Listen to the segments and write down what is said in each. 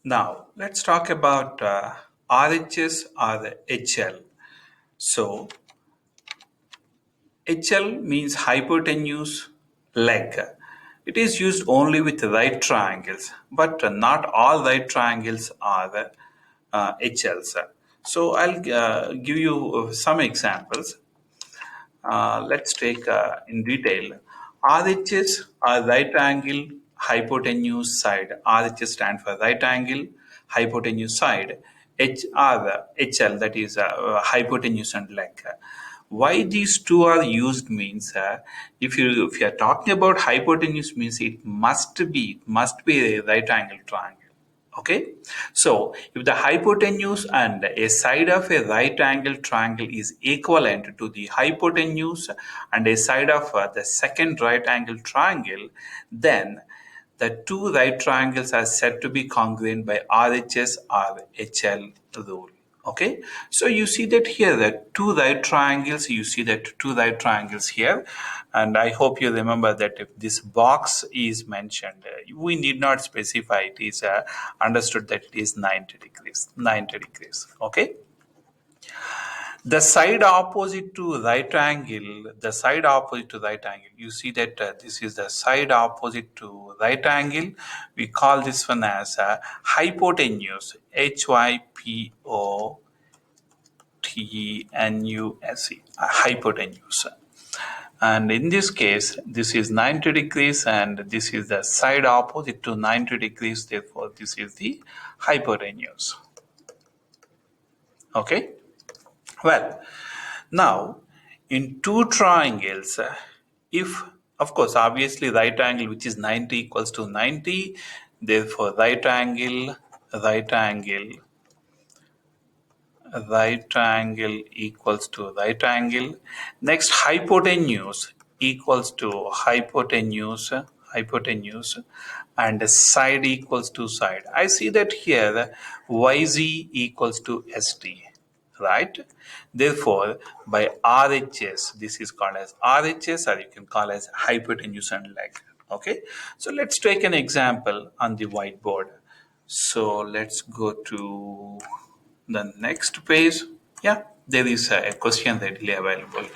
Now, let's talk about RHS or HL. So, HL means hypotenuse leg. It is used only with right triangles, but not all right triangles are HLs. So, I'll give you some examples. Let's take in detail. RHS are right angle hypotenuse side. RHS stand for right angle hypotenuse side. HR HL, that is hypotenuse and leg. Why these two are used means if you are talking about hypotenuse means it must be a right angle triangle. Okay, so if the hypotenuse and a side of a right angle triangle is equivalent to the hypotenuse and a side of the second right angle triangle, then the two right triangles are said to be congruent by RHS or HL rule. Okay, so you see that here that two right triangles, you see that two right triangles here, and I hope you remember that if this box is mentioned, we need not specify, it is understood that it is 90 degrees. Okay, the side opposite to right angle, you see that this is the side opposite to right angle. We call this one as hypotenuse, hypotenuse, hypotenuse. And in this case, this is 90 degrees and this is the side opposite to 90 degrees. Therefore, this is the hypotenuse. Okay. Well, now in two triangles, if of course, obviously right angle which is 90 equals to 90, therefore right angle equals to right angle. Next, hypotenuse equals to hypotenuse, and side equals to side. I see that here YZ equals to ST, right? Therefore, by RHS, this is called as RHS, or you can call as hypotenuse and leg. Okay, so let's take an example on the whiteboard. So let's go to the next page. Yeah, there is a question readily available.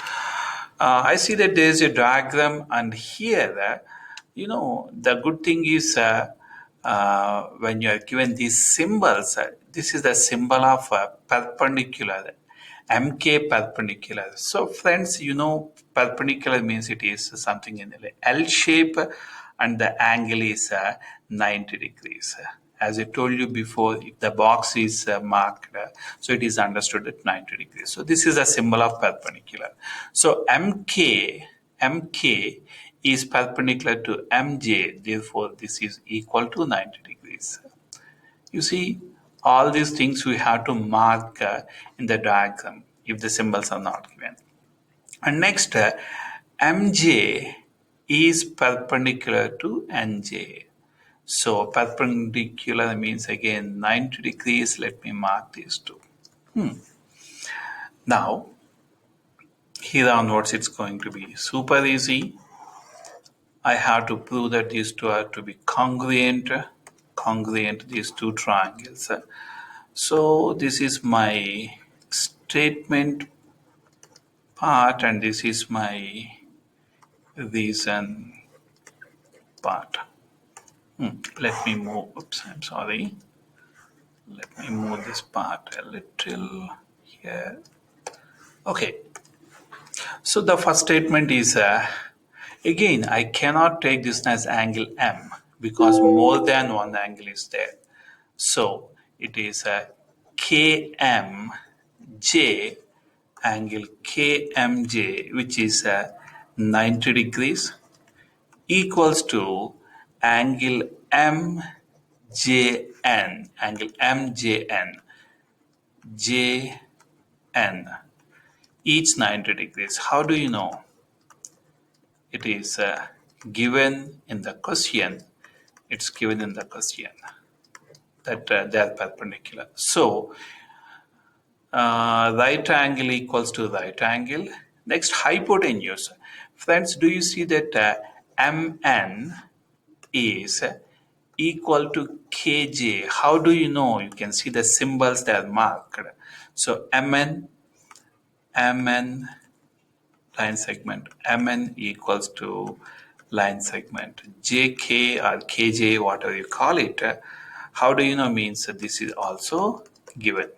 I see that there is a diagram, and here, the good thing is when you are given these symbols, this is the symbol of perpendicular, MK perpendicular. So, friends, perpendicular means it is something in the L shape, and the angle is 90 degrees. As I told you before, if the box is marked, so it is understood at 90 degrees. So this is a symbol of perpendicular. So MK is perpendicular to MJ. Therefore, this is equal to 90 degrees. You see, all these things we have to mark in the diagram if the symbols are not given. And next, MJ is perpendicular to NJ. So perpendicular means again 90 degrees. Let me mark these two. Now, here onwards it's going to be super easy. I have to prove that these two are to be congruent, these two triangles. So this is my statement part and this is my reason part. Let me move, I'm sorry. Let me move this part a little here. Okay. So the first statement is, again, I cannot take this as angle M because more than one angle is there. So it is a KMJ, angle KMJ, which is 90 degrees, equals to angle MJN, JN, each 90 degrees. How do you know? It is given in the question. It's given in the question that they are perpendicular. So right angle equals to right angle. Next, hypotenuse. Friends, do you see that MN is equal to kj. How do you know? You can see the symbols that are marked. So mn line segment, mn equals to line segment, jk or kj, whatever you call it. How do you know? Means this is also given.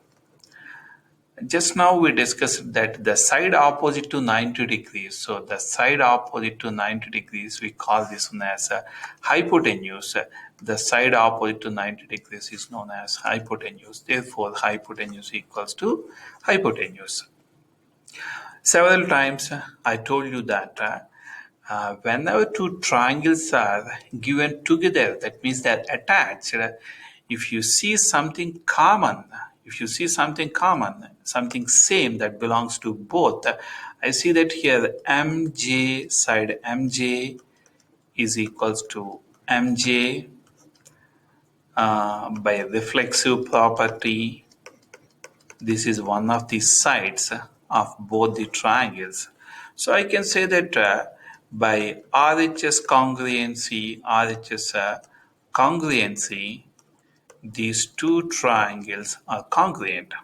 Just now we discussed that the side opposite to 90 degrees. So the side opposite to 90 degrees, we call this one as a hypotenuse. The side opposite to 90 degrees is known as hypotenuse. Therefore, hypotenuse equals to hypotenuse. Several times I told you that whenever two triangles are given together, that means they're attached. If you see something common, something same that belongs to both, I see that here mj side mj is equals to mj by reflexive property. This is one of the sides of both the triangles. So I can say that by RHS congruency, these two triangles are congruent.